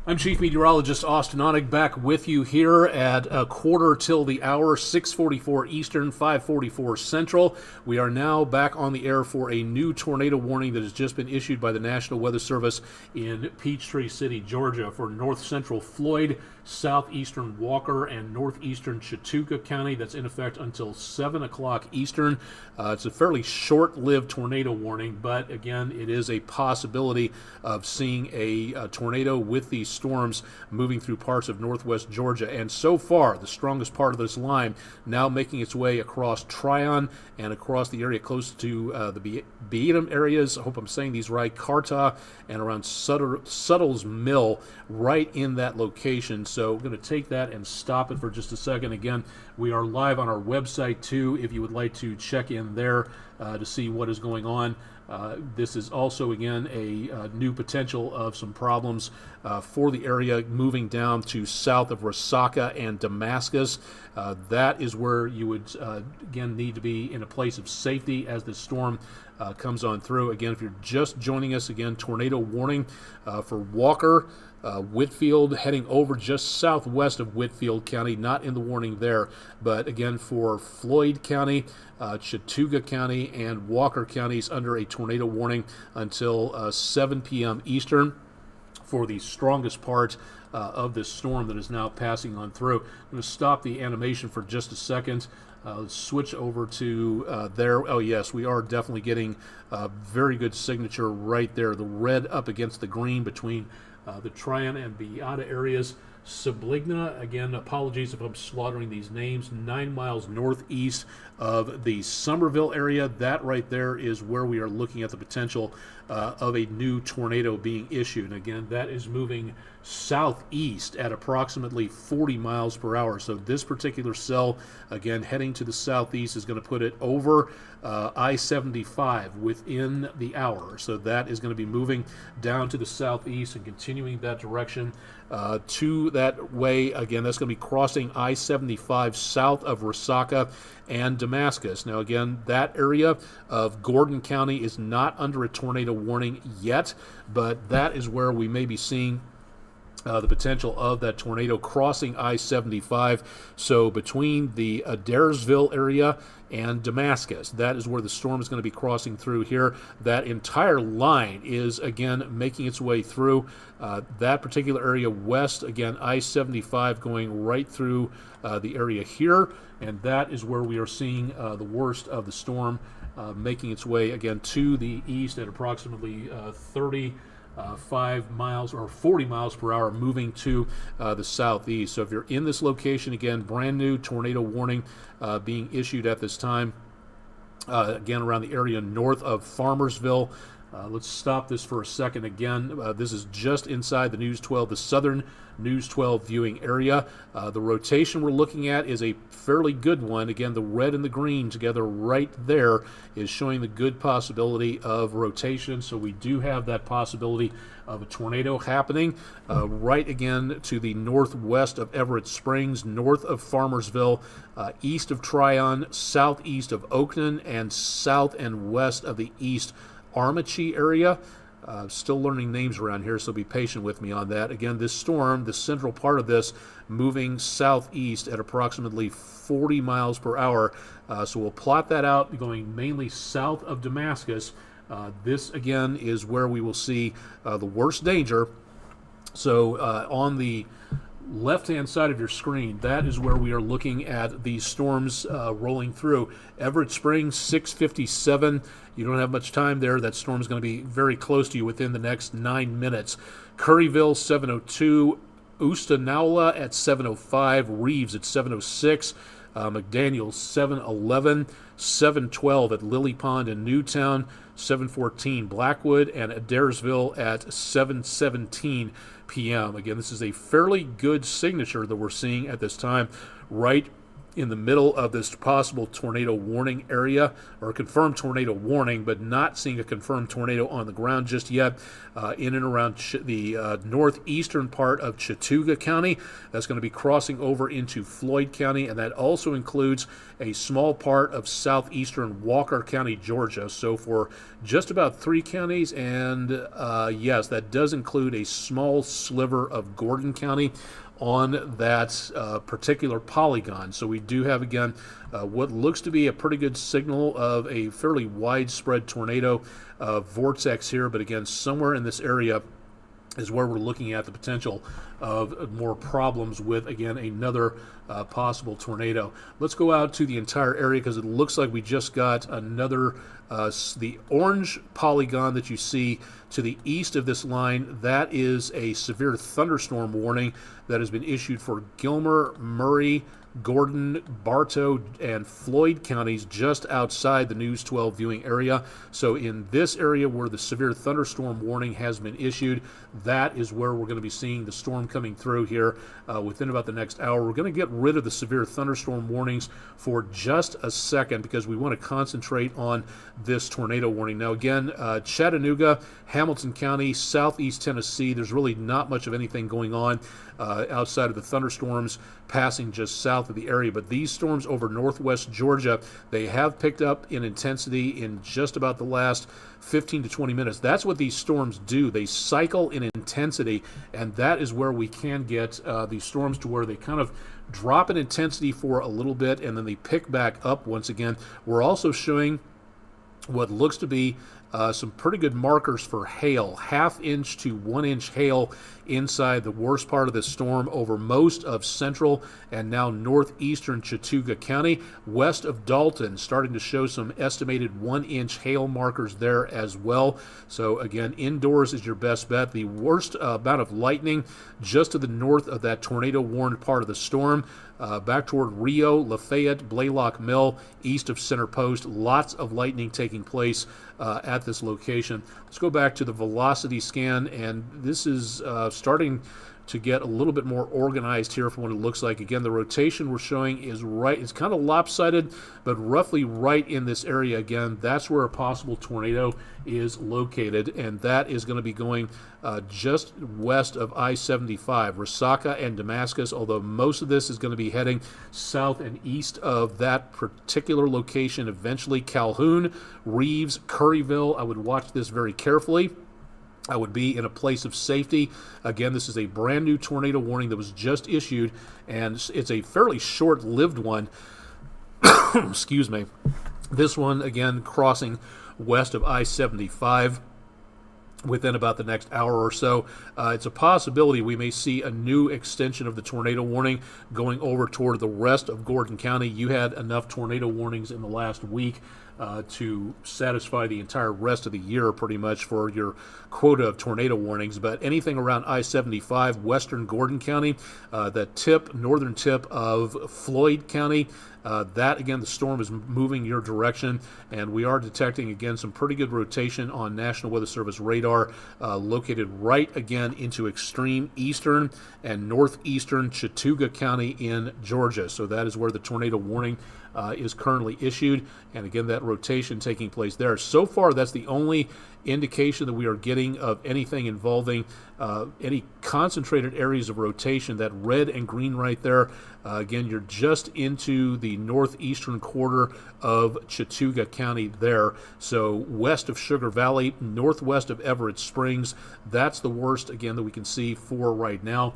I'm Chief Meteorologist Austin Onig, back with you here at a quarter till the hour, 6:44 Eastern, 5:44 Central. We are now back on the air for a new tornado warning that has just been issued by the National Weather Service in Peachtree City, Georgia, for north central Floyd, southeastern Walker, and northeastern Chattooga County. That's in effect until 7 o'clock Eastern. It's a fairly short-lived tornado warning, but again, it is a possibility of seeing a tornado with these storms moving through parts of northwest Georgia. And so far, the strongest part of this line now making its way across Tryon and across the area close to the Beatum areas. I hope I'm saying these right. Carta and around Suttle's Mill, right in that location. So we're going to take that and stop it for just a second. Again, we are live on our website too, if you would like to check in there to see what is going on. This is also, again, a new potential of some problems for the area moving down to south of Resaca and Damascus. That is where you would, again, need to be in a place of safety as this storm comes on through. Again, if you're just joining us, again, tornado warning for Walker, Whitfield, heading over just southwest of Whitfield County, not in the warning there, but again for Floyd County, Chattooga County, and Walker counties under a tornado warning until 7 p.m. Eastern for the strongest part of this storm that is now passing on through. I'm going to stop the animation for just a second. Let's switch over to there. Oh, yes, we are definitely getting a very good signature right there. The red up against the green between the Tryon and Beata areas. Subligna, again, apologies if I'm slaughtering these names, 9 miles northeast of the Somerville area. That right there is where we are looking at the potential of a new tornado being issued. And again, that is moving southeast at approximately 40 miles per hour. So this particular cell, again, heading to the southeast, is going to put it over I-75 within the hour. So that is going to be moving down to the southeast and continuing that direction to that way. Again, that's going to be crossing I-75 south of Resaca and Damascus. Now, again, that area of Gordon County is not under a tornado warning yet, but that is where we may be seeing the potential of that tornado crossing I-75. So between the Adairsville area and Damascus, that is where the storm is going to be crossing through here. That entire line is, again, making its way through that particular area west. Again, I-75 going right through the area here, and that is where we are seeing the worst of the storm making its way, again, to the east at approximately 35 miles or 40 miles per hour, moving to the southeast. So if you're in this location, again, brand new tornado warning being issued at this time, again, around the area north of Farmersville. Let's stop this for a second. Again, this is just inside the News 12, the southern News 12 viewing area. The rotation we're looking at is a fairly good one. Again, the red and the green together right there is showing the good possibility of rotation. So we do have that possibility of a tornado happening right again to the northwest of Everett Springs, north of Farmersville, east of Tryon, southeast of Oakton, and south and west of the East Armachi area. Still learning names around here, so be patient with me on that. Again, this storm, the central part of this, moving southeast at approximately 40 miles per hour. So we'll plot that out, going mainly south of Damascus. This, again, is where we will see the worst danger. So on the left-hand side of your screen, that is where we are looking at these storms rolling through. Everett Springs, 6:57. You don't have much time there. That storm is going to be very close to you within the next 9 minutes. Curryville, 7:02. Oosta-Naula at 7:05. Reeves at 7:06. McDaniels, 7:11. 7:12 at Lily Pond and Newtown. 7:14 Blackwood, and Adairsville at 7:17 p.m. Again, this is a fairly good signature that we're seeing at this time right in the middle of this possible tornado warning area, or a confirmed tornado warning, but not seeing a confirmed tornado on the ground just yet, in and around the northeastern part of Chattooga County. That's going to be crossing over into Floyd County, and that also includes a small part of southeastern Walker County, Georgia. So for just about 3 counties, and yes, that does include a small sliver of Gordon County on that particular polygon. So we do have, again, what looks to be a pretty good signal of a fairly widespread tornado vortex here, but again, somewhere in this area is where we're looking at the potential of more problems with, again, another possible tornado. Let's go out to the entire area, because it looks like we just got another, the orange polygon that you see to the east of this line, that is a severe thunderstorm warning that has been issued for Gilmer, Murray, Gordon, Bartow, and Floyd counties just outside the News 12 viewing area. So in this area where the severe thunderstorm warning has been issued, that is where we're going to be seeing the storm coming through here within about the next hour. We're going to get rid of the severe thunderstorm warnings for just a second, because we want to concentrate on this tornado warning. Now again, Chattanooga, Hamilton County, southeast Tennessee, there's really not much of anything going on outside of the thunderstorms passing just south of the area. But these storms over northwest Georgia, they have picked up in intensity in just about the last 15 to 20 minutes. That's what these storms do. They cycle in intensity, and that is where we can get these storms to where they kind of drop in intensity for a little bit, and then they pick back up once again. We're also showing what looks to be some pretty good markers for hail, 1/2 inch to 1 inch hail inside the worst part of this storm over most of central and now northeastern Chattooga County. West of Dalton, starting to show some estimated 1 inch hail markers there as well. So again, indoors is your best bet. The worst amount of lightning just to the north of that tornado warned part of the storm. Back toward Rio, Lafayette, Blaylock Mill, east of Center Post. Lots of lightning taking place at this location. Let's go back to the velocity scan, and this is starting to get a little bit more organized here from what it looks like. Again, the rotation we're showing is right. It's kind of lopsided, but roughly right in this area. Again, that's where a possible tornado is located, and that is going to be going just west of I-75, Resaca and Damascus, although most of this is going to be heading south and east of that particular location. Eventually, Calhoun, Reeves, Curryville. I would watch this very carefully. I would be in a place of safety. Again, this is a brand new tornado warning that was just issued, and it's a fairly short-lived one. Excuse me. This one, again, crossing west of I-75 within about the next hour or so. It's a possibility we may see a new extension of the tornado warning going over toward the rest of Gordon County. You had enough tornado warnings in the last week to satisfy the entire rest of the year pretty much for your quota of tornado warnings. But anything around I-75, western Gordon County, the northern tip of Floyd County, that, again, the storm is moving your direction, and we are detecting, again, some pretty good rotation on National Weather Service radar, located right, again, into extreme eastern and northeastern Chattooga County in Georgia. So that is where the tornado warning is currently issued, and again, that rotation taking place there. So far, that's the only indication that we are getting of anything involving any concentrated areas of rotation. That red and green right there, again, you're just into the northeastern quarter of Chattooga County there. So west of Sugar Valley, northwest of Everett Springs, that's the worst, again, that we can see for right now.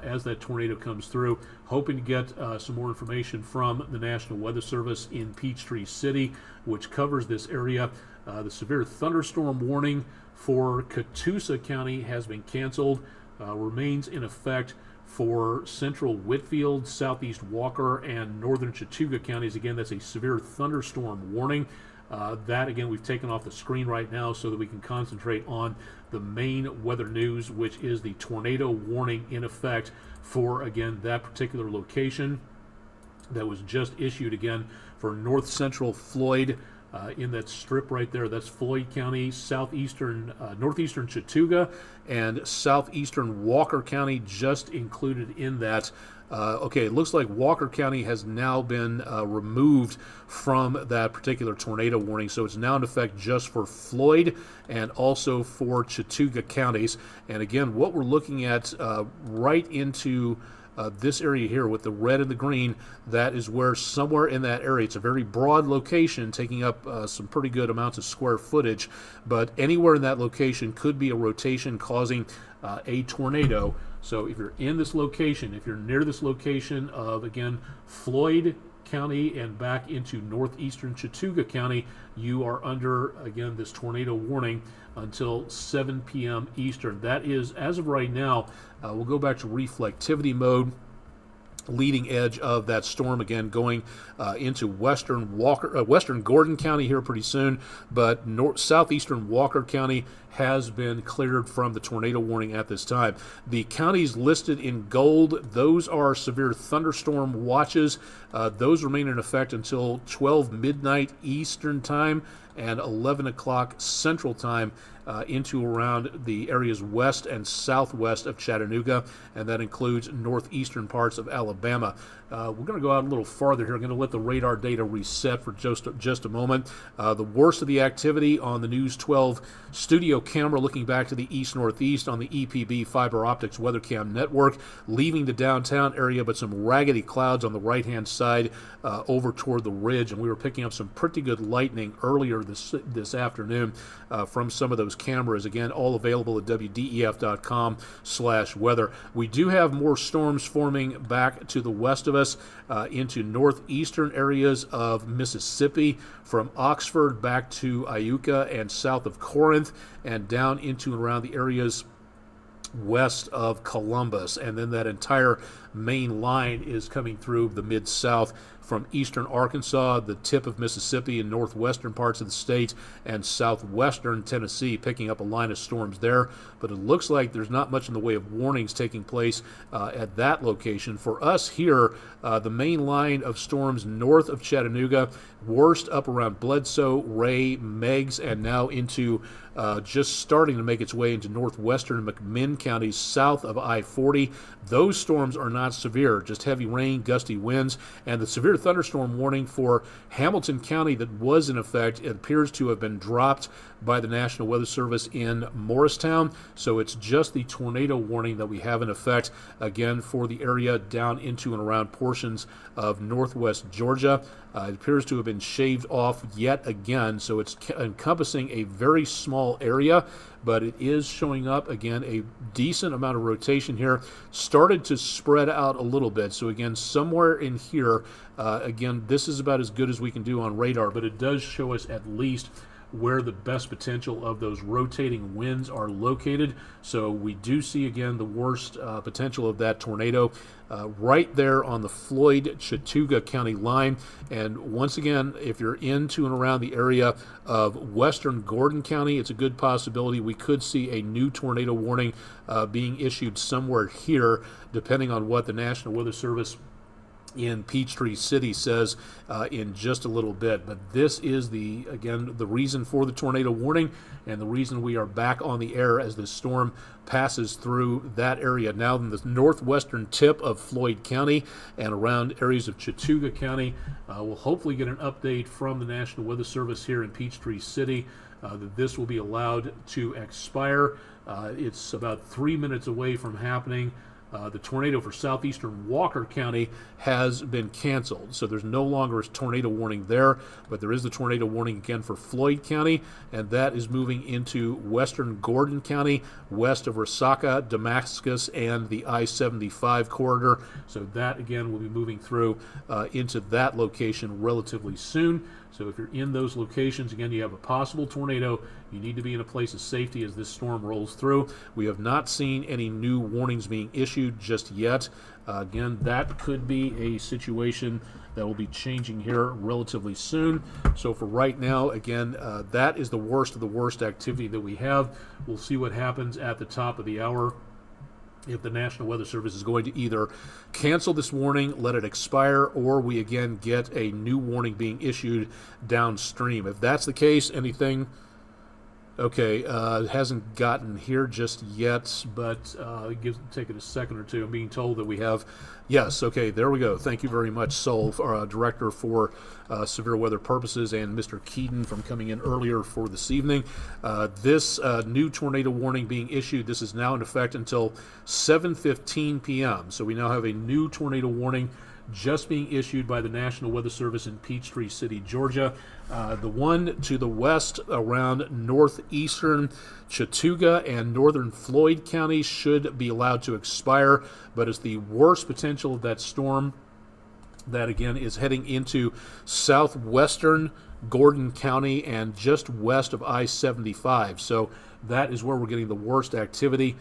As that tornado comes through, hoping to get some more information from the National Weather Service in Peachtree City, which covers this area. The severe thunderstorm warning for Catoosa County has been canceled, remains in effect for central Whitfield, southeast Walker, and northern Chattooga counties. Again, that's a severe thunderstorm warning. That, again, we've taken off the screen right now so that we can concentrate on the main weather news, which is the tornado warning in effect for, again, that particular location that was just issued, again, for north central Floyd, in that strip right there. That's Floyd County, southeastern, northeastern Chattooga, and southeastern Walker County, just included in that Okay, it looks like Walker County has now been removed from that particular tornado warning, so it's now in effect just for Floyd and also for Chattooga counties. And again, what we're looking at right into this area here with the red and the green, that is where somewhere in that area, it's a very broad location taking up some pretty good amounts of square footage, but anywhere in that location could be a rotation causing a tornado. So if you're in this location, if you're near this location of, again, Floyd County and back into northeastern Chattooga County, you are under, again, this tornado warning until 7 p.m. Eastern. That is, as of right now, we'll go back to reflectivity mode. Leading edge of that storm again going into western Gordon County here pretty soon, but southeastern Walker County has been cleared from the tornado warning at this time. The counties listed in gold, those are severe thunderstorm watches. Those remain in effect until 12 midnight Eastern time and 11 o'clock Central time into around the areas west and southwest of Chattanooga, and that includes northeastern parts of Alabama. We're going to go out a little farther here. I'm going to let the radar data reset for just a moment. The worst of the activity on the News 12 studio camera looking back to the east-northeast on the EPB fiber optics weathercam network, leaving the downtown area, but some raggedy clouds on the right-hand side over toward the ridge, and we were picking up some pretty good lightning earlier this afternoon from some of those cameras. Again, all available at WDEF.com/weather. We do have more storms forming back to the west of us into northeastern areas of Mississippi, from Oxford back to Iuka and south of Corinth, and down into and around the areas west of Columbus. And then that entire main line is coming through the mid-south from eastern Arkansas, the tip of Mississippi, and northwestern parts of the state, and southwestern Tennessee, picking up a line of storms there. But it looks like there's not much in the way of warnings taking place at that location. For us here, the main line of storms north of Chattanooga, worst up around Bledsoe, Ray, Meigs, and now into just starting to make its way into northwestern McMinn counties south of I-40. Those storms are not severe, just heavy rain, gusty winds, and the severe thunderstorm warning for Hamilton County that was in effect, it appears to have been dropped by the National Weather Service in Morristown. So it's just the tornado warning that we have in effect, again, for the area down into and around portions of northwest Georgia. It appears to have been shaved off yet again, so it's encompassing a very small area, but it is showing up, again, a decent amount of rotation here. Started to spread out a little bit, so again, somewhere in here, again, this is about as good as we can do on radar, but it does show us at least where the best potential of those rotating winds are located. So we do see, again, the worst potential of that tornado right there on the Floyd-Chattooga County line. And once again, if you're into and around the area of western Gordon County, it's a good possibility we could see a new tornado warning being issued somewhere here, depending on what the National Weather Service in Peachtree City says in just a little bit. But this is the reason for the tornado warning and the reason we are back on the air as this storm passes through that area. Now in the northwestern tip of Floyd County and around areas of Chattooga County, we'll hopefully get an update from the National Weather Service here in Peachtree City that this will be allowed to expire. It's about 3 minutes away from happening. The tornado for southeastern Walker County has been canceled, so there's no longer a tornado warning there, but there is the tornado warning again for Floyd County, and that is moving into western Gordon County, west of Resaca, Damascus, and the I-75 corridor. So that, again, will be moving through into that location relatively soon. So if you're in those locations, again, you have a possible tornado. You need to be in a place of safety as this storm rolls through. We have not seen any new warnings being issued just yet. Again, that could be a situation that will be changing here relatively soon. So for right now, again, that is the worst of the worst activity that we have. We'll see what happens at the top of the hour, if the National Weather Service is going to either cancel this warning, let it expire, or we again get a new warning being issued downstream. If that's the case, anything Okay, it hasn't gotten here just yet, but take it a second or two. I'm being told that we have, yes, okay, there we go. Thank you very much, Sol, our Director for Severe Weather Purposes, and Mr. Keaton from coming in earlier for this evening. This new tornado warning being issued, this is now in effect until 7:15 p.m. So we now have a new tornado warning just being issued by the National Weather Service in Peachtree City, Georgia. The one to the west around northeastern Chattooga and northern Floyd counties should be allowed to expire, but it's the worst potential of that storm that again is heading into southwestern Gordon County and just west of I-75. So that is where we're getting the worst activity.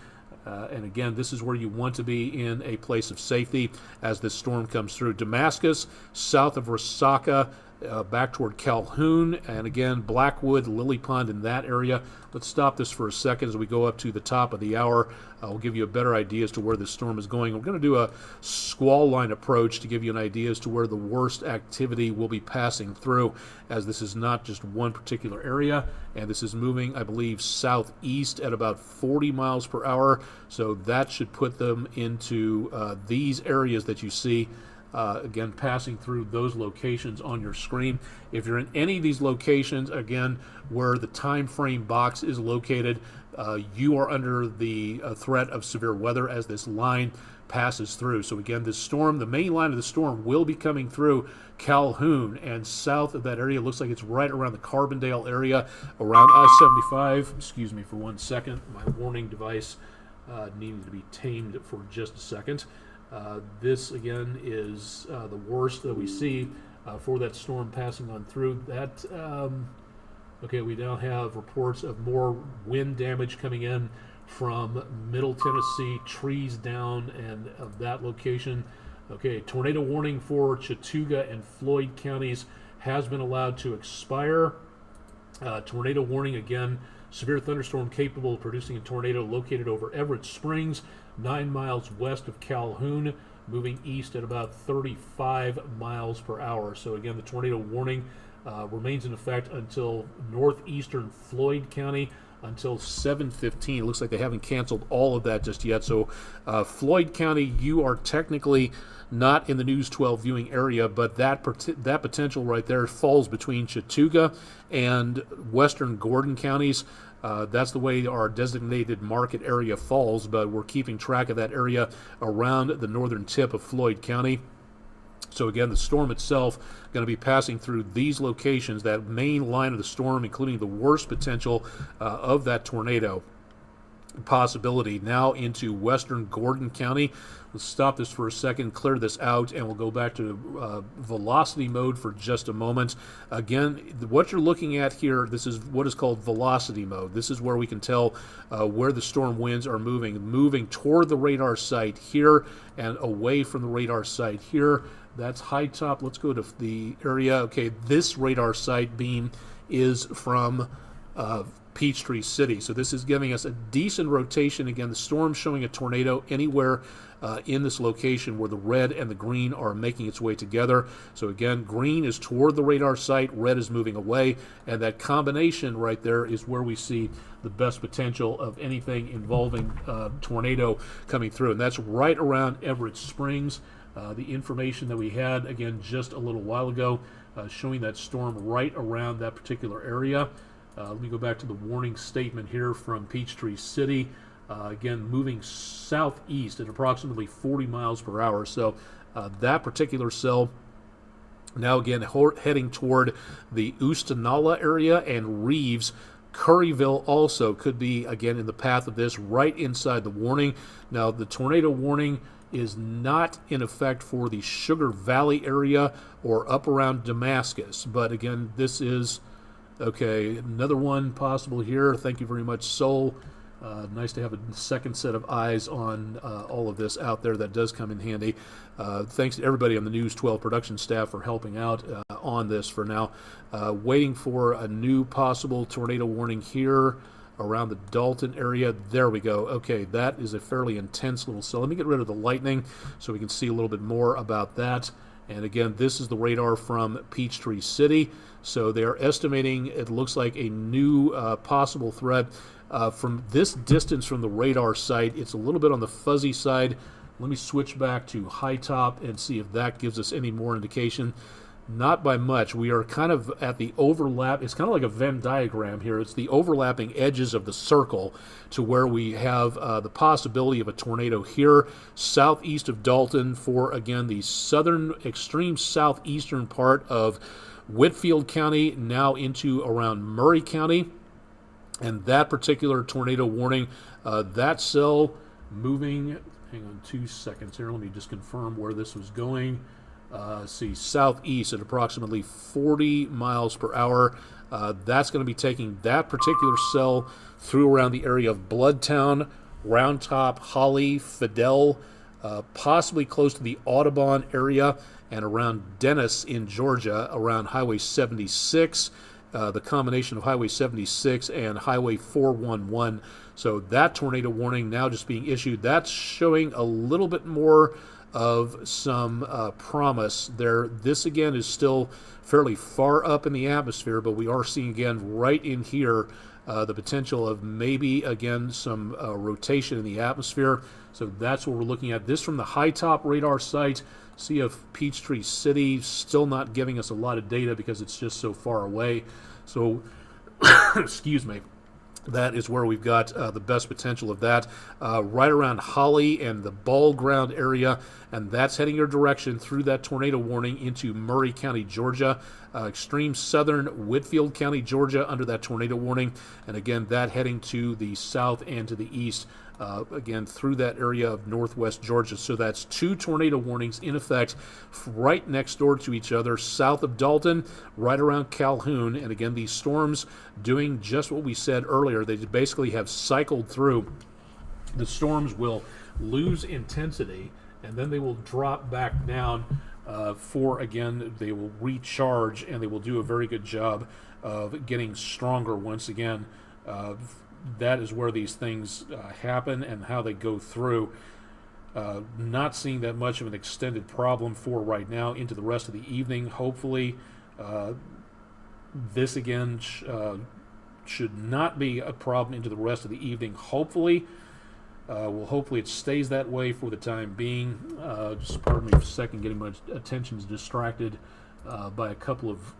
And again, this is where you want to be in a place of safety as this storm comes through. Damascus, south of Resaca, back toward Calhoun, and again, Blackwood, Lily Pond in that area. Let's stop this for a second as we go up to the top of the hour. I'll give you a better idea as to where this storm is going. We're going to do a squall line approach to give you an idea as to where the worst activity will be passing through, as this is not just one particular area, and this is moving, I believe, southeast at about 40 miles per hour. So that should put them into these areas that you see. Again, passing through those locations on your screen. If you're in any of these locations, again, where the time frame box is located, you are under the threat of severe weather as this line passes through. So again, this storm, the main line of the storm will be coming through Calhoun, and south of that area, looks like it's right around the Carbondale area, around I-75. Excuse me for 1 second. My warning device needing to be tamed for just a second. This again is the worst that we see for that storm passing on through. That okay, we now have reports of more wind damage coming in from Middle Tennessee, trees down, and of that location. Okay, tornado warning for Chattooga and Floyd counties has been allowed to expire. Tornado warning again. Severe thunderstorm capable of producing a tornado located over Everett Springs, 9 miles west of Calhoun, moving east at about 35 miles per hour. So again, the tornado warning remains in effect until northeastern Floyd County until 7:15. It looks like they haven't canceled all of that just yet. So Floyd County, you are technically not in the News 12 viewing area, but that potential right there falls between Chattooga and western Gordon counties. That's the way our designated market area falls, but we're keeping track of that area around the northern tip of Floyd County. So again, the storm itself going to be passing through these locations, that main line of the storm, including the worst potential of that tornado possibility now into western Gordon County. Let's stop this for a second, clear this out, and we'll go back to velocity mode for just a moment. Again, what you're looking at here, this is what is called velocity mode. This is where we can tell where the storm winds are moving toward the radar site here and away from the radar site here. That's high top. Let's go to the area. Okay, this radar site beam is from Peachtree City. So this is giving us a decent rotation. Again, the storm showing a tornado anywhere in this location where the red and the green are making its way together. So again, green is toward the radar site, red is moving away, and that combination right there is where we see the best potential of anything involving tornado coming through. And that's right around Everett Springs. The information that we had, again, just a little while ago, showing that storm right around that particular area. Let me go back to the warning statement here from Peachtree City. Again, moving southeast at approximately 40 miles per hour. So that particular cell now again heading toward the Oostanala area and Reeves. Curryville also could be, again, in the path of this, right inside the warning. Now, the tornado warning is not in effect for the Sugar Valley area or up around Damascus. But again, this is... Okay, another one possible here. Thank you very much, Sol. Nice to have a second set of eyes on all of this out there. That does come in handy. Thanks to everybody on the News 12 production staff for helping out on this for now. Waiting for a new possible tornado warning here around the Dalton area. There we go. Okay, that is a fairly intense little cell. Let me get rid of the lightning so we can see a little bit more about that. And again, this is the radar from Peachtree City. So they're estimating, it looks like, a new possible threat. From this distance from the radar site, it's a little bit on the fuzzy side. Let me switch back to high top and see if that gives us any more indication. Not by much. We are kind of at the overlap. It's kind of like a Venn diagram here. It's the overlapping edges of the circle to where we have the possibility of a tornado here southeast of Dalton for, again, the southern, extreme southeastern part of Whitfield County, now into around Murray County. And that particular tornado warning, that cell moving, hang on 2 seconds here, let me just confirm where this was going. See, southeast at approximately 40 miles per hour. That's going to be taking that particular cell through around the area of Bloodtown, Round Top, Holly, Fidel, possibly close to the Audubon area, and around Dennis in Georgia, around Highway 76, the combination of Highway 76 and Highway 411. So that tornado warning now just being issued. That's showing a little bit more of some promise there. This again is still fairly far up in the atmosphere, but we are seeing again right in here the potential of maybe again some rotation in the atmosphere. So that's what we're looking at. This from the high top radar site. See if Peachtree City still not giving us a lot of data because it's just so far away. So excuse me. That is where we've got the best potential of that, right around Holly and the Ball Ground area, and that's heading your direction through that tornado warning into Murray County, Georgia, extreme southern Whitfield County, Georgia, under that tornado warning, and again, that heading to the south and to the east, again, through that area of northwest Georgia. So that's 2 tornado warnings in effect right next door to each other, south of Dalton, right around Calhoun. And again, these storms doing just what we said earlier. They basically have cycled through. The storms will lose intensity, and then they will drop back down again, they will recharge, and they will do a very good job of getting stronger once again. That is where these things happen and how they go through. Not seeing that much of an extended problem for right now into the rest of the evening. Hopefully, this again should not be a problem into the rest of the evening. Hopefully, hopefully it stays that way for the time being. Just pardon me for a second, getting my attention distracted by a couple of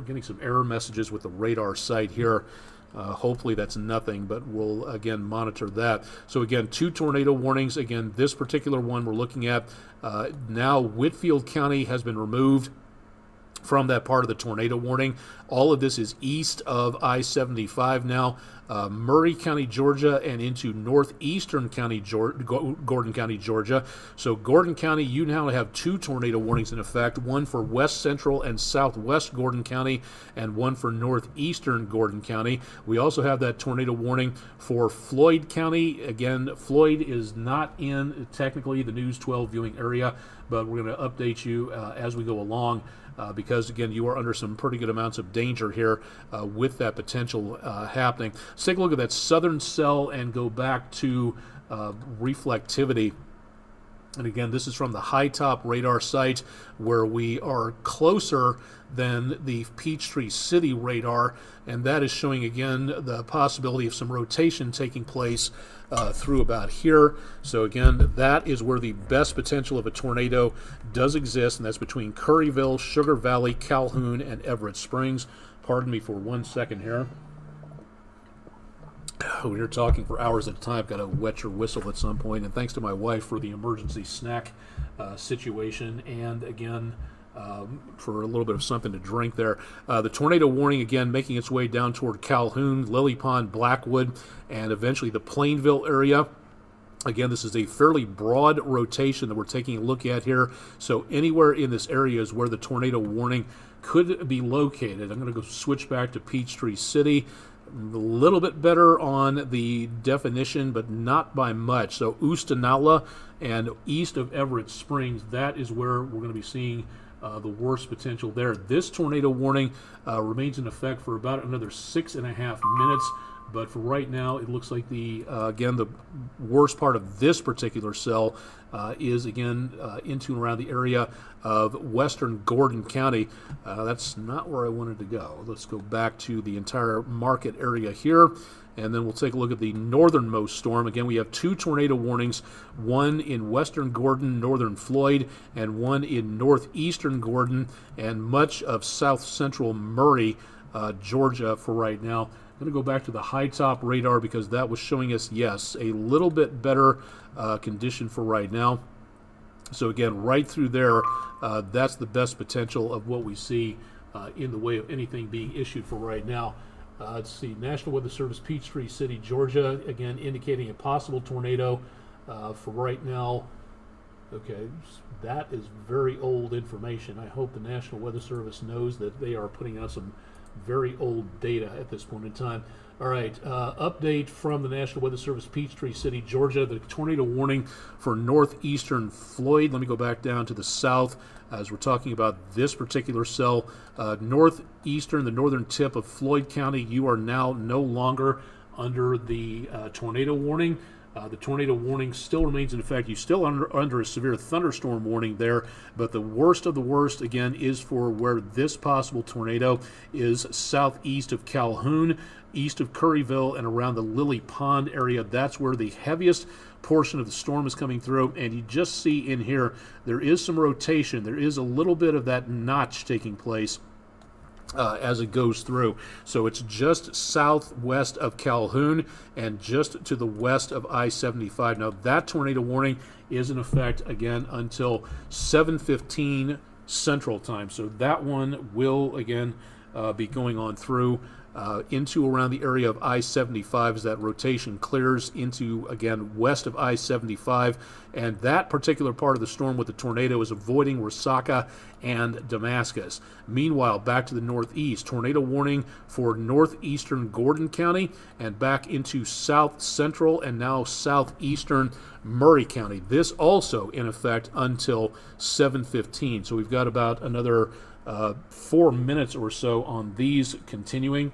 getting some error messages with the radar site here. Hopefully that's nothing, but we'll again monitor that. So again, 2 tornado warnings. Again, this particular one we're looking at now, Whitfield County has been removed from that part of the tornado warning. All of this is east of I-75 now. Murray County, Georgia, and into northeastern County, Gordon County, Georgia. So Gordon County, you now have 2 tornado warnings in effect, one for west central and southwest Gordon County, and one for northeastern Gordon County. We also have that tornado warning for Floyd County. Again, Floyd is not in technically the News 12 viewing area, but we're going to update you as we go along. Because, again, you are under some pretty good amounts of danger here with that potential happening. Let's take a look at that southern cell and go back to reflectivity. And, again, this is from the high top radar site where we are closer than the Peachtree City radar, and that is showing, again, the possibility of some rotation taking place through about here. So again, that is where the best potential of a tornado does exist, and that's between Curryville, Sugar Valley, Calhoun, and Everett Springs. Pardon me for 1 second here. When you're talking for hours at a time, got to wet your whistle at some point. And thanks to my wife for the emergency snack situation, and again, for a little bit of something to drink there. The tornado warning, again, making its way down toward Calhoun, Lily Pond, Blackwood, and eventually the Plainville area. Again, this is a fairly broad rotation that we're taking a look at here. So anywhere in this area is where the tornado warning could be located. I'm going to go switch back to Peachtree City. A little bit better on the definition, but not by much. So Oostanala and east of Everett Springs, that is where we're going to be seeing the worst potential there. This tornado warning remains in effect for about another 6.5 minutes. But for right now, it looks like the again, the worst part of this particular cell is again into and around the area of western Gordon County. That's not where I wanted to go. Let's go back to the entire market area here, and then we'll take a look at the northernmost storm. Again, we have 2 tornado warnings, one in western Gordon, northern Floyd, and one in northeastern Gordon and much of south central Murray, Georgia for right now. I'm going to go back to the high top radar because that was showing us, yes, a little bit better condition for right now. So again, right through there, that's the best potential of what we see in the way of anything being issued for right now. Let's see, National Weather Service, Peachtree City, Georgia, again indicating a possible tornado for right now. Okay, that is very old information. I hope the National Weather Service knows that they are putting out some very old data at this point in time. All right, update from the National Weather Service, Peachtree City, Georgia. The tornado warning for northeastern Floyd. Let me go back down to the south as we're talking about this particular cell. Northeastern, the northern tip of Floyd County, you are now no longer under the tornado warning. The tornado warning still remains in effect. You still under a severe thunderstorm warning there, but the worst of the worst, again, is for where this possible tornado is southeast of Calhoun, east of Curryville, and around the Lily Pond area. That's where the heaviest portion of the storm is coming through, and you just see in here there is some rotation. There is a little bit of that notch taking place as it goes through. So it's just southwest of Calhoun and just to the west of I-75. Now that tornado warning is in effect again until 7:15 Central Time. So that one will again be going on through into around the area of I-75 as that rotation clears into, again, west of I-75. And that particular part of the storm with the tornado is avoiding Resaca and Damascus. Meanwhile, back to the northeast, tornado warning for northeastern Gordon County and back into south central and now southeastern Murray County. This also in effect until 7:15. So we've got about another 4 minutes or so on these continuing.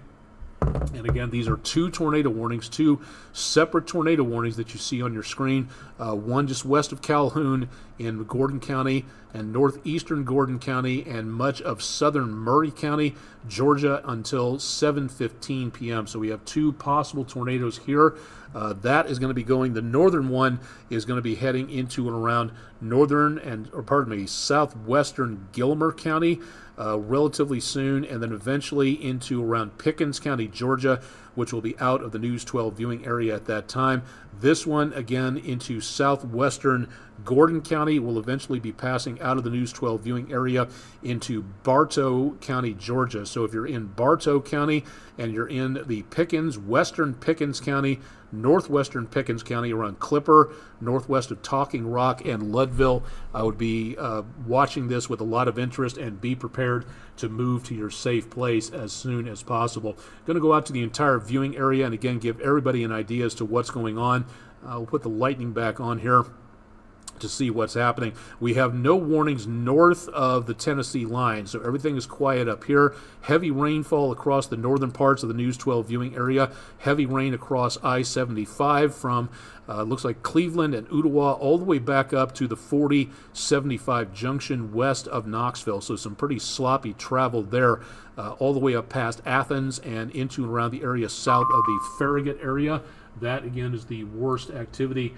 And again, these are 2 tornado warnings, 2 separate tornado warnings that you see on your screen. One just west of Calhoun in Gordon County and northeastern Gordon County and much of southern Murray County, Georgia, until 7:15 p.m. So we have 2 possible tornadoes here. That is going to be going, the northern one is going to be heading into and around southwestern Gilmer County relatively soon, and then eventually into around Pickens County, Georgia, which will be out of the News 12 viewing area at that time. This one, again, into southwestern Gordon County, will eventually be passing out of the News 12 viewing area into Bartow County, Georgia. So if you're in Bartow County and you're in the Pickens, western Pickens County, northwestern Pickens County, around Clipper, northwest of Talking Rock and Leadville, I would be watching this with a lot of interest and be prepared to move to your safe place as soon as possible. Going to go out to the entire viewing area and again give everybody an idea as to what's going on. We'll put the lightning back on here to see what's happening. We have no warnings north of the Tennessee line, so everything is quiet up here. Heavy rainfall across the northern parts of the News 12 viewing area. Heavy rain across I-75 from looks like Cleveland and Ottawa all the way back up to the 40-75 junction west of Knoxville. So some pretty sloppy travel there all the way up past Athens and into and around the area south of the Farragut area. That again is the worst activity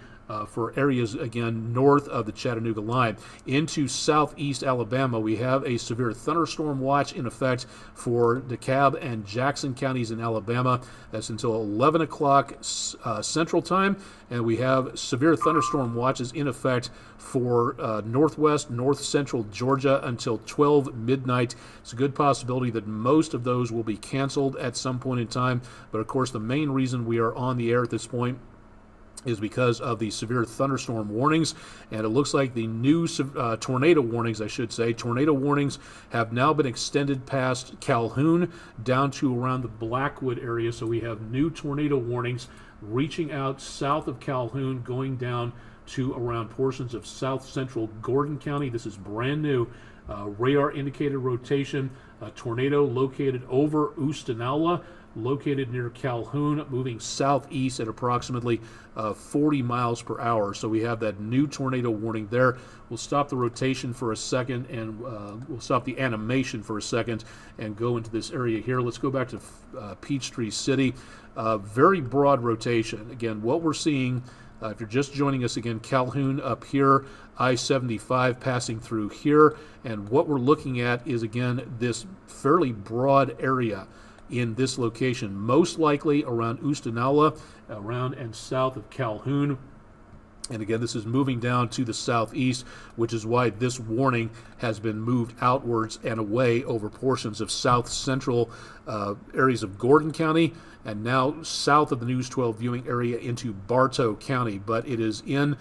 for areas, again, north of the Chattanooga line. Into southeast Alabama, we have a severe thunderstorm watch in effect for DeKalb and Jackson counties in Alabama. That's until 11 o'clock Central Time. And we have severe thunderstorm watches in effect for northwest, north central Georgia until 12 midnight. It's a good possibility that most of those will be canceled at some point in time. But of course, the main reason we are on the air at this point is because of the severe thunderstorm warnings, and it looks like the new tornado warnings, tornado warnings have now been extended past Calhoun down to around the Blackwood area. So we have new tornado warnings reaching out south of Calhoun, going down to around portions of south central Gordon County. This is brand new. Radar indicated rotation, a tornado located over Oostenaula. located near Calhoun, moving southeast at approximately 40 miles per hour. So we have that new tornado warning there. We'll stop the rotation for a second, and we'll stop the animation for a second and go into this area here. Let's go back to Peachtree City. Very broad rotation. Again, what we're seeing, if you're just joining us again, Calhoun up here, I-75 passing through here, and what we're looking at is, again, this fairly broad area in this location, most likely around Oostenaula, around and south of Calhoun. And again, this is moving down to the southeast, which is why this warning has been moved outwards and away over portions of south central areas of Gordon County, and now south of the News 12 viewing area into Bartow County. But it is in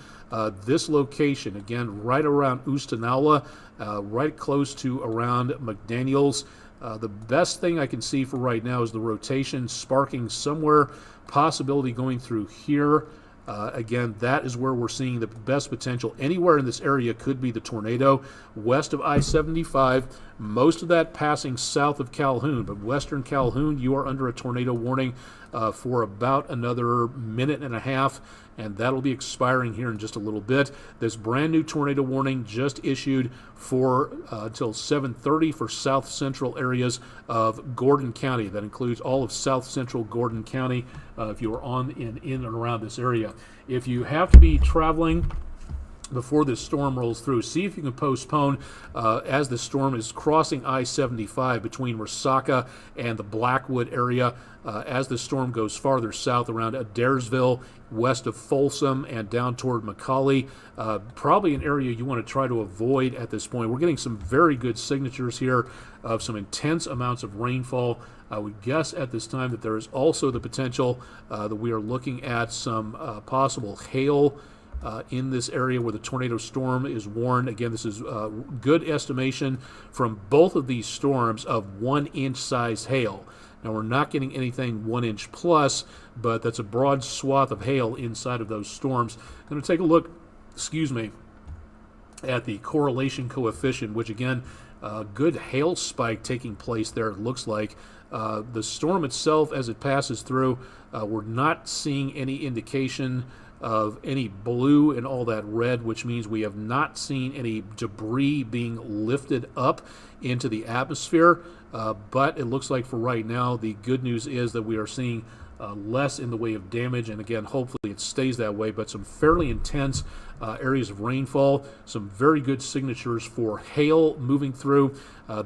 this location, again, right around Oostenaula, right close to around McDaniels. The best thing I can see for right now is the rotation sparking somewhere, possibility going through here. Again, that is where we're seeing the best potential. Anywhere in this area could be the tornado. West of I-75, most of that passing south of Calhoun, but western Calhoun, you are under a tornado warning for about another minute and a half, and that'll be expiring here in just a little bit. This brand new tornado warning just issued for until 7:30 for south central areas of Gordon County. That includes all of south central Gordon County if you are in and around this area. If you have to be traveling before this storm rolls through, see if you can postpone as the storm is crossing I-75 between Resaca and the Blackwood area. As the storm goes farther south around Adairsville, west of Folsom, and down toward McCauley, probably an area you want to try to avoid at this point. We're getting some very good signatures here of some intense amounts of rainfall. I would guess at this time that there is also the potential that we are looking at some possible hail in this area where the tornado storm is warned. Again, this is good estimation from both of these storms of 1-inch size hail. Now, we're not getting anything 1 inch plus, but that's a broad swath of hail inside of those storms. I'm going to take a look, at the correlation coefficient, which again, good hail spike taking place there, it looks like. The storm itself, as it passes through, we're not seeing any indication of any blue and all that red, which means we have not seen any debris being lifted up into the atmosphere. But it looks like for right now, the good news is that we are seeing less in the way of damage, and again, hopefully it stays that way, but some fairly intense areas of rainfall, some very good signatures for hail moving through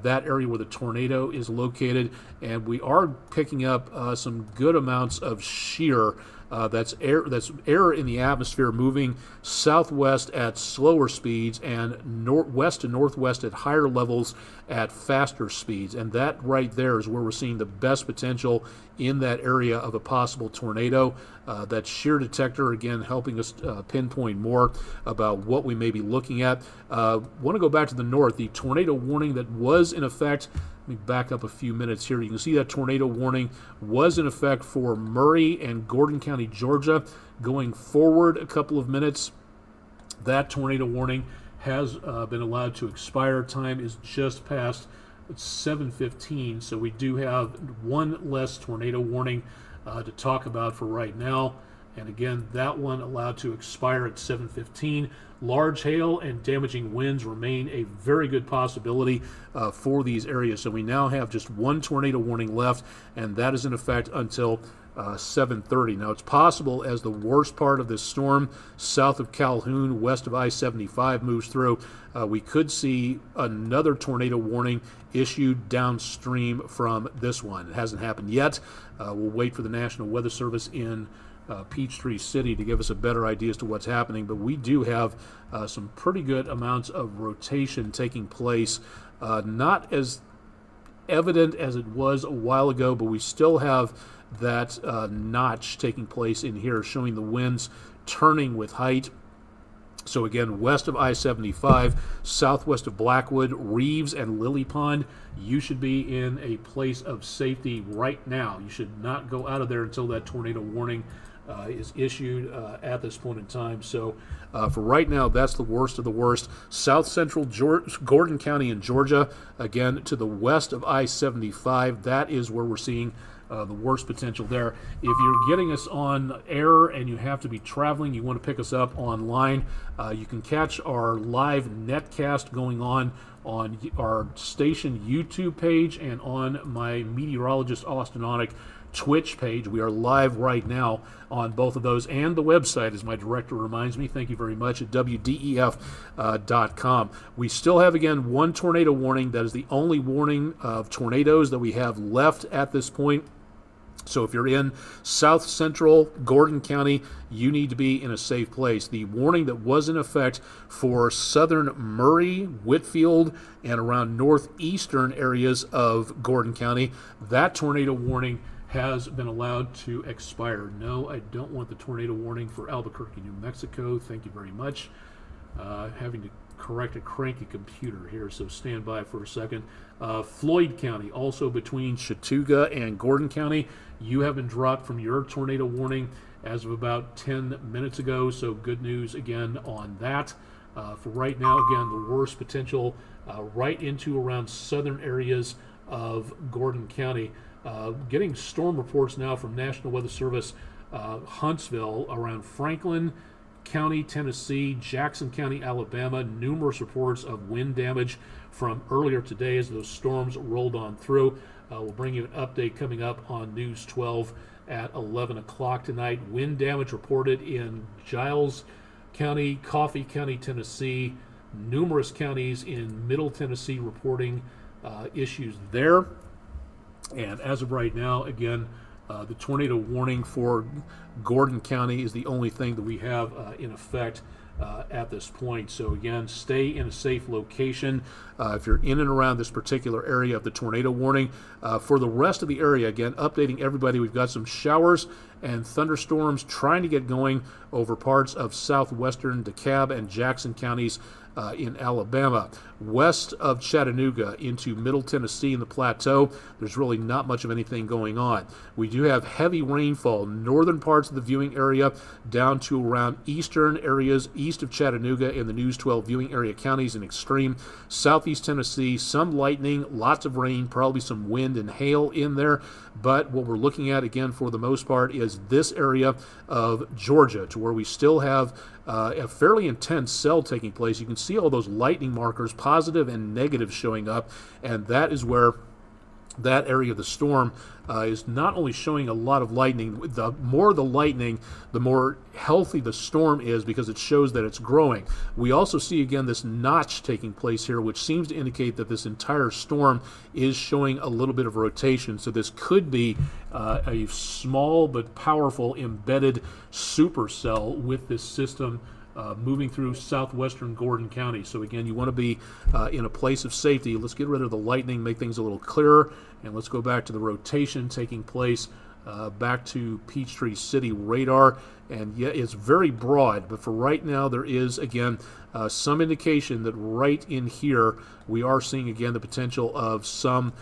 that area where the tornado is located, and we are picking up some good amounts of shear. That's air in the atmosphere moving southwest at slower speeds and west to northwest at higher levels at faster speeds. And that right there is where we're seeing the best potential in that area of a possible tornado. That shear detector, again, helping us pinpoint more about what we may be looking at. Want to go back to the north. The tornado warning that was in effect, let me back up a few minutes here. You can see that tornado warning was in effect for Murray and Gordon County, Georgia. Going forward a couple of minutes, that tornado warning has been allowed to expire. Time is just past 7:15, so we do have one less tornado warning to talk about for right now. And again, that one allowed to expire at 7:15. Large hail and damaging winds remain a very good possibility for these areas. So we now have just one tornado warning left, and that is in effect until 7:30. Now, it's possible as the worst part of this storm south of Calhoun, west of I-75 moves through, we could see another tornado warning issued downstream from this one. It hasn't happened yet. We'll wait for the National Weather Service in Peachtree City to give us a better idea as to what's happening, but we do have some pretty good amounts of rotation taking place. Not as evident as it was a while ago, but we still have that notch taking place in here, showing the winds turning with height. So again, west of I-75, southwest of Blackwood, Reeves, and Lily Pond, you should be in a place of safety right now. You should not go out of there until that tornado warning is issued at this point in time. So for right now, that's the worst of the worst. South central Gordon County in Georgia, again, to the west of I-75, that is where we're seeing the worst potential there. If you're getting us on air and you have to be traveling, you want to pick us up online, you can catch our live netcast going on our station YouTube page and on my meteorologist Austin Onik Twitch page. We are live right now on both of those, and the website, as my director reminds me, thank you very much, at WDEF.com. We still have, again, one tornado warning. That is the only warning of tornadoes that we have left at this point. So if you're in south central Gordon County, you need to be in a safe place. The warning that was in effect for southern Murray, Whitfield, and around northeastern areas of Gordon County, that tornado warning has been allowed to expire. No, I don't want the tornado warning for Albuquerque, New Mexico. Thank you very much. Having to correct a cranky computer here, so stand by for a second. Floyd County, also between Chattooga and Gordon County, you have been dropped from your tornado warning as of about 10 minutes ago, so good news again on that. For right now, again, the worst potential right into around southern areas of Gordon County. Getting storm reports now from National Weather Service, Huntsville, around Franklin County, Tennessee, Jackson County, Alabama. Numerous reports of wind damage from earlier today as those storms rolled on through. We'll bring you an update coming up on News 12 at 11 o'clock tonight. Wind damage reported in Giles County, Coffee County, Tennessee. Numerous counties in Middle Tennessee reporting issues there. And as of right now, again, the tornado warning for Gordon County is the only thing that we have in effect at this point. So again, stay in a safe location if you're in and around this particular area of the tornado warning. For the rest of the area, again, updating everybody, we've got some showers and thunderstorms trying to get going over parts of southwestern DeKalb and Jackson counties in Alabama. West of Chattanooga into Middle Tennessee and the Plateau, there's really not much of anything going on. We do have heavy rainfall, northern parts of the viewing area down to around eastern areas east of Chattanooga in the News 12 viewing area counties in extreme. Southeast Tennessee, some lightning, lots of rain, probably some wind and hail in there. But what we're looking at, again, for the most part, is this area of Georgia, to where we still have a fairly intense cell taking place. You can see all those lightning markers, positive and negative, showing up, and that is where that area of the storm is not only showing a lot of lightning. The more the lightning, the more healthy the storm is, because it shows that it's growing. We also see, again, this notch taking place here, which seems to indicate that this entire storm is showing a little bit of rotation. So this could be a small but powerful embedded supercell with this system moving through southwestern Gordon County. So again, you want to be in a place of safety. Let's get rid of the lightning, make things a little clearer, and let's go back to the rotation taking place back to Peachtree City radar. And yeah, it's very broad, but for right now there is, again, some indication that right in here we are seeing, again, the potential of some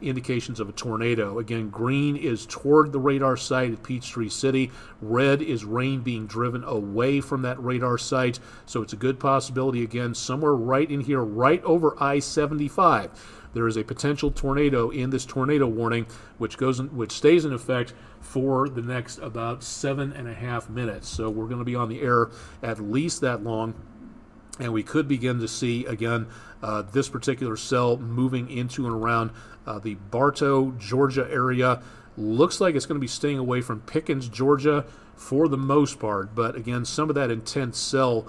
indications of a tornado. Again, green is toward the radar site at Peachtree City. Red is rain being driven away from that radar site. So it's a good possibility, again, somewhere right in here, right over I-75. There is a potential tornado in this tornado warning, which stays in effect for the next about 7.5 minutes. So we're going to be on the air at least that long. And we could begin to see, again, this particular cell moving into and around the Bartow, Georgia area. Looks like it's going to be staying away from Pickens, Georgia for the most part. But again, some of that intense cell,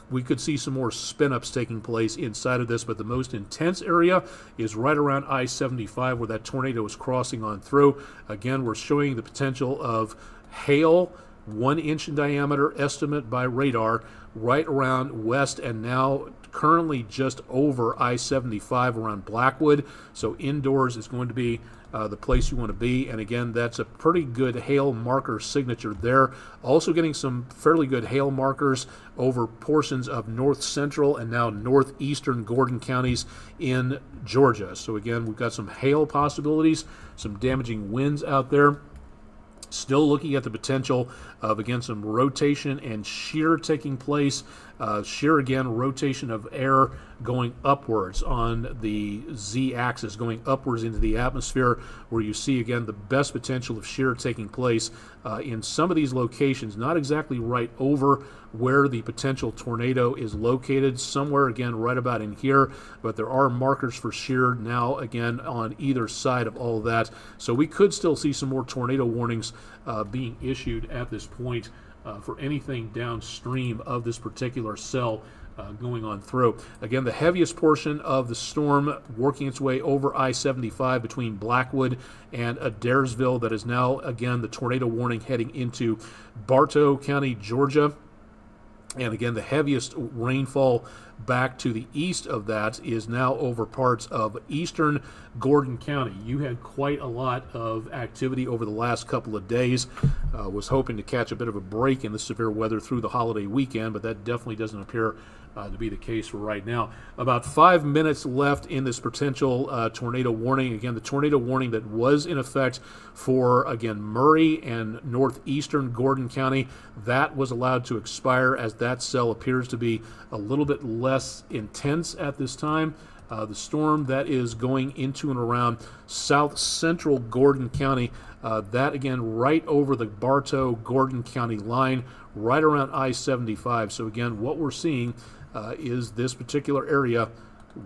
we could see some more spin-ups taking place inside of this. But the most intense area is right around I-75, where that tornado is crossing on through. Again, we're showing the potential of hail, 1 inch in diameter, estimate by radar, right around west and now currently just over I-75 around Blackwood. So indoors is going to be the place you want to be. And again, that's a pretty good hail marker signature there. Also getting some fairly good hail markers over portions of north central and now northeastern Gordon counties in Georgia. So again, we've got some hail possibilities, some damaging winds out there. Still looking at the potential of, again, some rotation and shear taking place. Shear, again, rotation of air going upwards on the z-axis, going upwards into the atmosphere, where you see, again, the best potential of shear taking place in some of these locations, not exactly right over where the potential tornado is located, somewhere, again, right about in here, but there are markers for shear now, again, on either side of all of that. So we could still see some more tornado warnings being issued at this point for anything downstream of this particular cell going on through. Again, the heaviest portion of the storm working its way over I-75 between Blackwood and Adairsville. That is now, again, the tornado warning heading into Bartow County, Georgia. And again, the heaviest rainfall back to the east of that is now over parts of eastern Gordon County. You had quite a lot of activity over the last couple of days. Was hoping to catch a bit of a break in the severe weather through the holiday weekend, but that definitely doesn't appear to be the case for right now. About 5 minutes left in this potential tornado warning. Again, the tornado warning that was in effect for, again, Murray and northeastern Gordon County, that was allowed to expire as that cell appears to be a little bit less intense at this time. The storm that is going into and around south central Gordon County, that again right over the Bartow-Gordon County line, right around I-75. So again, what we're seeing is this particular area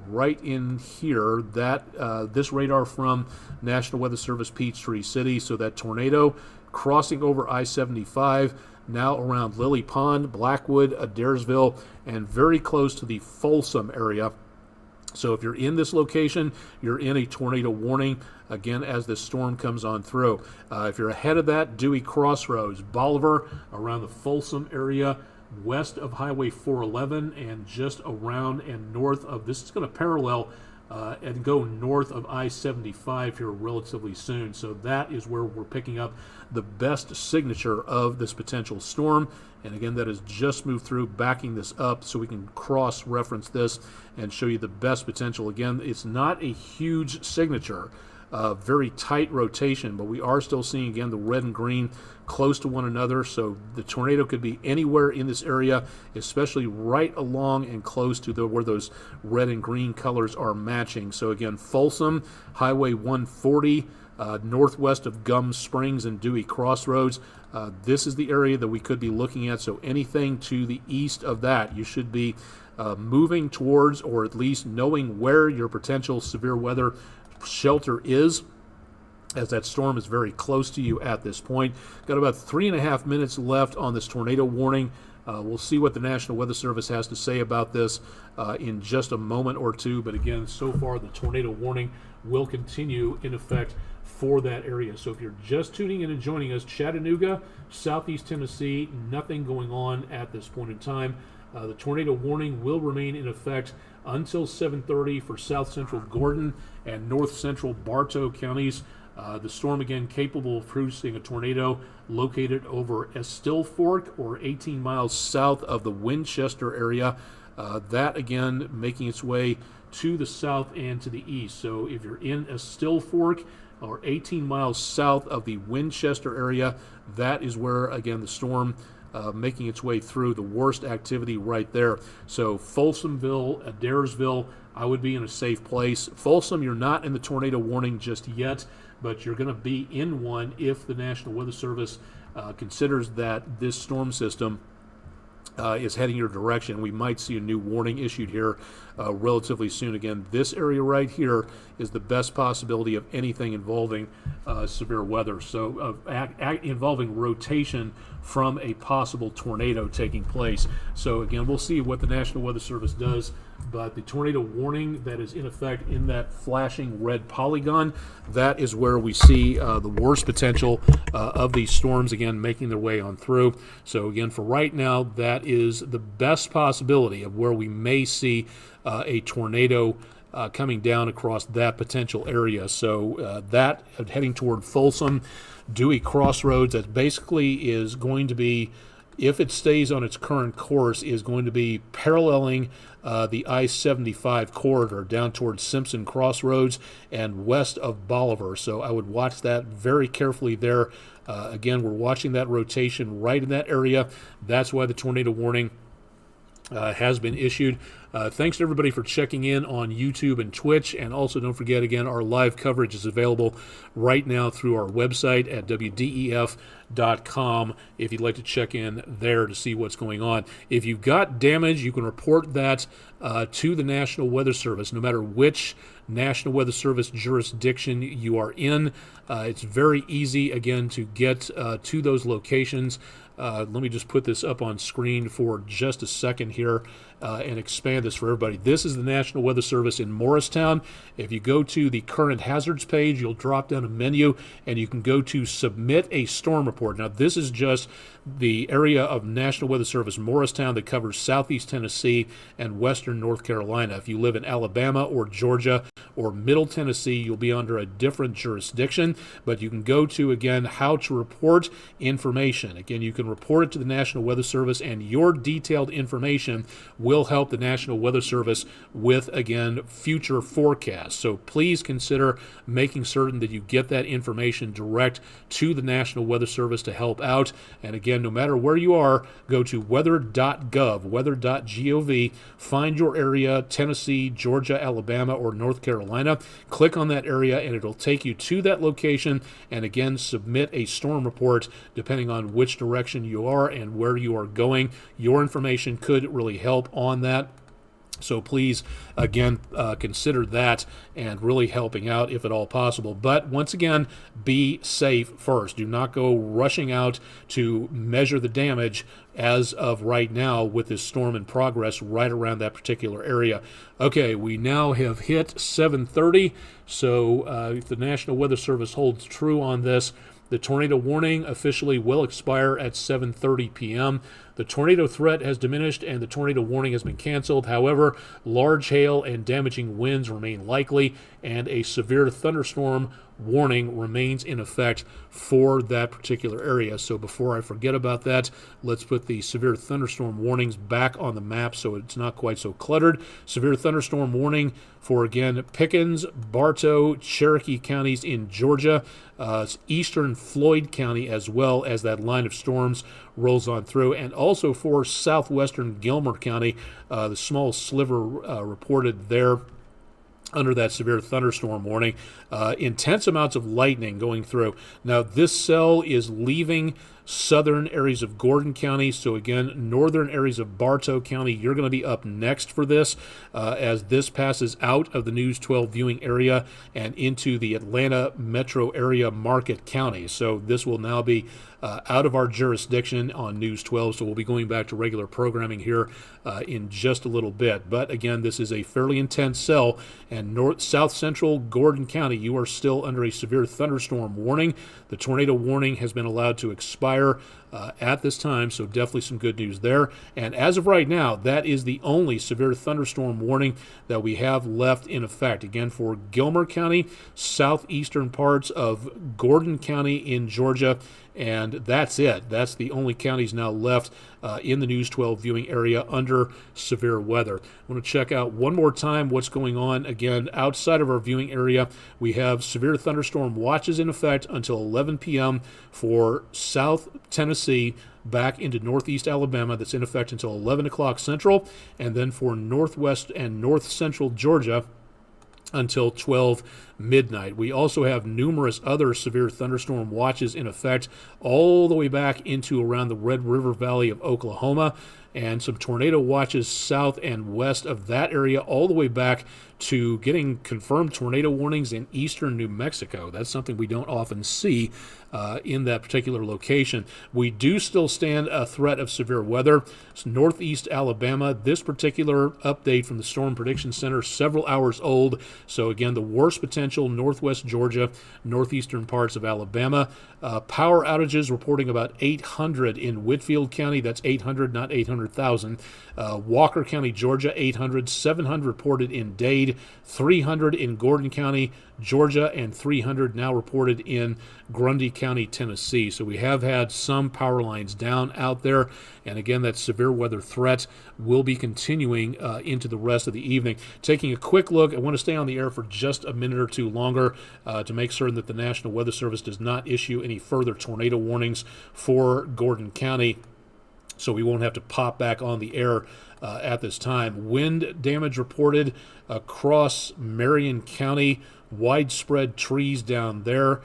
right in here, that this radar from National Weather Service Peachtree City. So that tornado crossing over I-75, now around Lily Pond, Blackwood, Adairsville, and very close to the Folsom area. So if you're in this location, you're in a tornado warning, again, as this storm comes on through. If you're ahead of that, Dewey Crossroads, Bolivar, around the Folsom area, west of Highway 411, and just around and north of, this is going to parallel and go north of I-75 here relatively soon. So that is where we're picking up the best signature of this potential storm. And again, that has just moved through, backing this up so we can cross-reference this and show you the best potential. Again, it's not a huge signature, very tight rotation, but we are still seeing, again, the red and green close to one another. So the tornado could be anywhere in this area, especially right along and close to where those red and green colors are matching. So again, Folsom, Highway 140, northwest of Gum Springs and Dewey Crossroads. This is the area that we could be looking at. So anything to the east of that, you should be moving towards, or at least knowing where your potential severe weather shelter is, as that storm is very close to you at this point. Got about 3.5 minutes left on this tornado warning. We'll see what the National Weather Service has to say about this in just a moment or two. But again, so far the tornado warning will continue in effect for that area. So if you're just tuning in and joining us, Chattanooga, Southeast Tennessee, nothing going on at this point in time. The tornado warning will remain in effect until 7:30 for South Central Gordon and North Central Bartow counties. The storm, again, capable of producing a tornado located over Estill Fork, or 18 miles south of the Winchester area. That, again, making its way to the south and to the east. So if you're in Estill Fork, or 18 miles south of the Winchester area, that is where, again, the storm making its way through, the worst activity right there. So Folsomville, Adairsville, I would be in a safe place. Folsom, you're not in the tornado warning just yet, but you're going to be in one if the National Weather Service considers that this storm system is heading your direction. We might see a new warning issued here relatively soon. Again, this area right here is the best possibility of anything involving severe weather. So involving rotation from a possible tornado taking place. So again, we'll see what the National Weather Service does. But the tornado warning that is in effect in that flashing red polygon, that is where we see the worst potential of these storms, again, making their way on through. So again, for right now, that is the best possibility of where we may see a tornado coming down across that potential area. So that heading toward Folsom, Dewey Crossroads, that basically is going to be if it stays on its current course, is going to be paralleling the I-75 corridor down towards Simpson Crossroads and west of Bolivar. So I would watch that very carefully there. Again, we're watching that rotation right in that area. That's why the tornado warning has been issued. Thanks to everybody for checking in on YouTube and Twitch, and also don't forget, again, our live coverage is available right now through our website at wdef.com if you'd like to check in there to see what's going on. If you've got damage, you can report that to the National Weather Service, no matter which National Weather Service jurisdiction you are in. It's very easy, again, to get to those locations. Let me just put this up on screen for just a second here and expand this for everybody. This is the National Weather Service in Morristown. If you go to the current hazards page, you'll drop down a menu and you can go to submit a storm report. Now, this is just the area of National Weather Service Morristown that covers southeast Tennessee and western North Carolina. If you live in Alabama or Georgia or Middle Tennessee, you'll be under a different jurisdiction, but you can go to, again, how to report information. Again, you can report it to the National Weather Service, and your detailed information will help the National Weather Service with, again, future forecasts. So please consider making certain that you get that information direct to the National Weather Service to help out. And again, no matter where you are, go to weather.gov, weather.gov, find your area, Tennessee, Georgia, Alabama, or North Carolina. Click on that area and it'll take you to that location, and again, submit a storm report depending on which direction you are and where you are going. Your information could really help on that. So please, again, consider that and really helping out if at all possible. But once again, be safe first. Do not go rushing out to measure the damage as of right now with this storm in progress right around that particular area. Okay, we now have hit 7:30, so if the National Weather Service holds true on this, the tornado warning officially will expire at 7:30 p.m. The tornado threat has diminished and the tornado warning has been canceled. However, large hail and damaging winds remain likely, and a severe thunderstorm warning remains in effect for that particular area. So before I forget about that, let's put the severe thunderstorm warnings back on the map so it's not quite so cluttered. Severe thunderstorm warning for, again, Pickens, Bartow, Cherokee counties in Georgia, eastern Floyd County, as well as that line of storms rolls on through, and also for southwestern Gilmer County, the small sliver reported there under that severe thunderstorm warning. Intense amounts of lightning going through. Now, this cell is leaving southern areas of Gordon County. So again, northern areas of Bartow County, you're going to be up next for this as this passes out of the News 12 viewing area and into the Atlanta metro area Market County. So this will now be out of our jurisdiction on News 12, so we'll be going back to regular programming here in just a little bit. But again, this is a fairly intense cell, and south central Gordon County, you are still under a severe thunderstorm warning. The tornado warning has been allowed to expire at this time, so definitely some good news there. And as of right now, that is the only severe thunderstorm warning that we have left in effect. Again, for Gilmer County, southeastern parts of Gordon County in Georgia, and that's it. That's the only counties now left in the News 12 viewing area under severe weather. I want to check out one more time what's going on. Again, outside of our viewing area, we have severe thunderstorm watches in effect until 11 p.m. for South Tennessee back into northeast Alabama. That's in effect until 11 o'clock Central, and then for northwest and north central Georgia until 12 midnight. We also have numerous other severe thunderstorm watches in effect all the way back into around the Red River Valley of Oklahoma, and some tornado watches south and west of that area all the way back to getting confirmed tornado warnings in eastern New Mexico. That's something we don't often see in that particular location. We do still stand a threat of severe weather. It's northeast Alabama. This particular update from the Storm Prediction Center, several hours old. So again, the worst potential, northwest Georgia, northeastern parts of Alabama. Power outages reporting about 800 in Whitfield County. That's 800, not 800 500,000. Walker County, Georgia, 800, 700 reported in Dade, 300 in Gordon County, Georgia, and 300 now reported in Grundy County, Tennessee. So we have had some power lines down out there, and again, that severe weather threat will be continuing into the rest of the evening. Taking a quick look, I want to stay on the air for just a minute or two longer to make certain that the National Weather Service does not issue any further tornado warnings for Gordon County, so we won't have to pop back on the air at this time. Wind damage reported across Marion County. Widespread trees down there.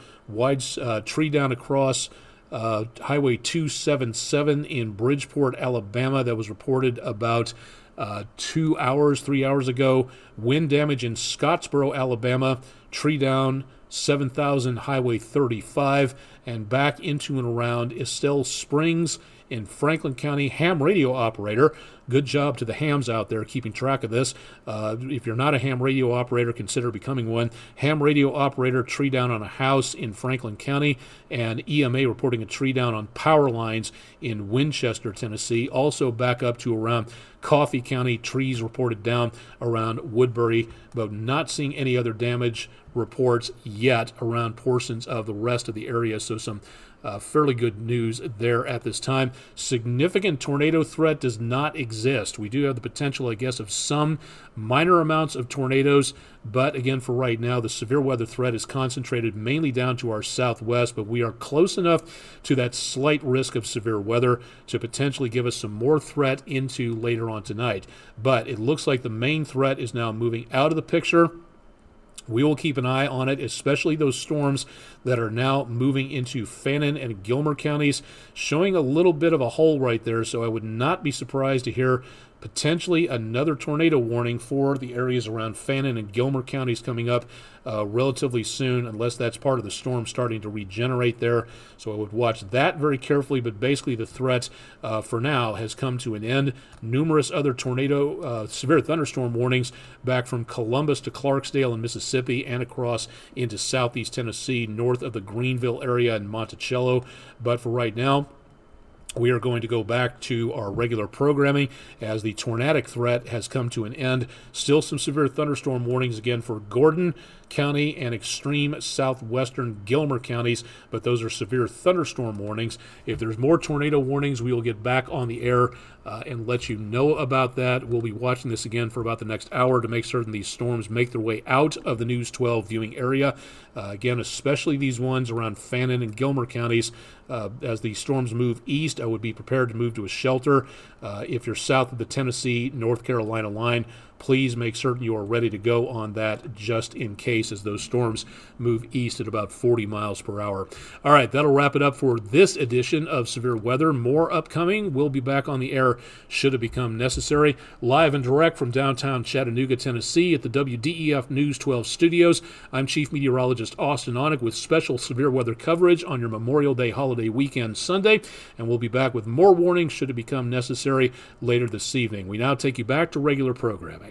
Tree down across Highway 277 in Bridgeport, Alabama. That was reported about 3 hours ago. Wind damage in Scottsboro, Alabama. Tree down 7,000 Highway 35, and back into and around Estelle Springs in Franklin County. Ham radio operator, good job to the hams out there keeping track of this. If you're not a ham radio operator, consider becoming one. Ham radio operator, tree down on a house in Franklin County, and EMA reporting a tree down on power lines in Winchester, Tennessee. Also back up to around Coffee County, trees reported down around Woodbury, but not seeing any other damage reports yet around portions of the rest of the area. So some fairly good news there at this time. Significant tornado threat does not exist. We do have the potential, I guess, of some minor amounts of tornadoes, but again, for right now, the severe weather threat is concentrated mainly down to our southwest, but we are close enough to that slight risk of severe weather to potentially give us some more threat into later on tonight. But it looks like the main threat is now moving out of the picture. We will keep an eye on it, especially those storms that are now moving into Fannin and Gilmer counties, showing a little bit of a hole right there. So I would not be surprised to hear potentially another tornado warning for the areas around Fannin and Gilmer counties coming up relatively soon, unless that's part of the storm starting to regenerate there. So I would watch that very carefully, but basically the threat for now has come to an end. Numerous other tornado, severe thunderstorm warnings back from Columbus to Clarksdale in Mississippi and across into southeast Tennessee, north of the Greenville area and Monticello. But for right now, we are going to go back to our regular programming as the tornadic threat has come to an end. Still some severe thunderstorm warnings again for Gordon County and extreme southwestern Gilmer counties, but those are severe thunderstorm warnings. If there's more tornado warnings, we will get back on the air and let you know about that. We'll be watching this again for about the next hour to make certain these storms make their way out of the News 12 viewing area. Again, especially these ones around Fannin and Gilmer counties. As the storms move east, I would be prepared to move to a shelter. If you're south of the Tennessee, North Carolina line, please make certain you are ready to go on that just in case as those storms move east at about 40 miles per hour. All right, that'll wrap it up for this edition of Severe Weather. More upcoming. We'll be back on the air should it become necessary. Live and direct from downtown Chattanooga, Tennessee at the WDEF News 12 studios. I'm Chief Meteorologist Austin Onek with special severe weather coverage on your Memorial Day holiday weekend Sunday, and we'll be back with more warnings should it become necessary later this evening. We now take you back to regular programming.